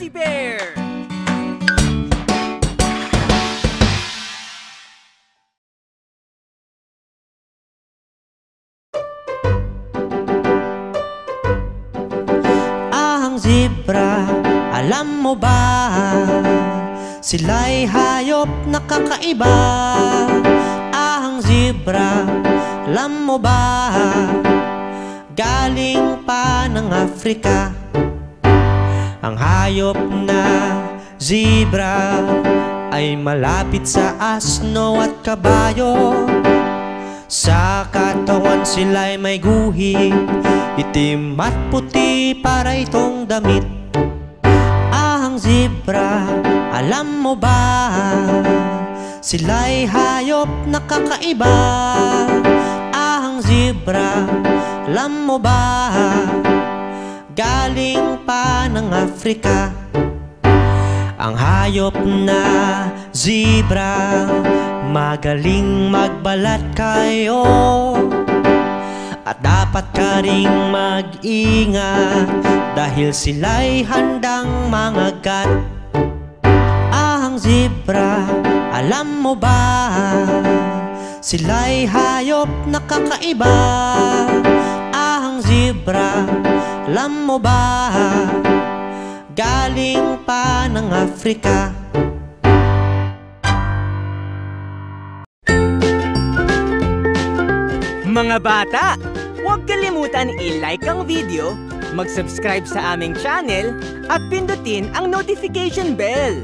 Fuzzy Bear! Ang zebra, alam mo ba? Sila'y hayop na kakaiba. Ang zebra, alam mo ba? Galing pa ng Afrika. Ang hayop na zebra ay malapit sa asno at kabayo. Sa katawan sila'y may guhit, itim at puti para itong damit. Ang zebra, alam mo ba? Sila'y hayop na kakaiba. Ang zebra, alam mo ba? Galing pa ng Afrika. Ang hayop na zebra, magaling magbalat kayo. At dapat ka ring mag-ingat dahil sila'y handang mangagat. Ang zebra, alam mo ba? Sila'y hayop na kakaiba. Ang zebra, alam mo ba? Galing pa ng Afrika. Mga bata, huwag kalimutan i-like ang video, mag-subscribe sa aming channel, at pindutin ang notification bell.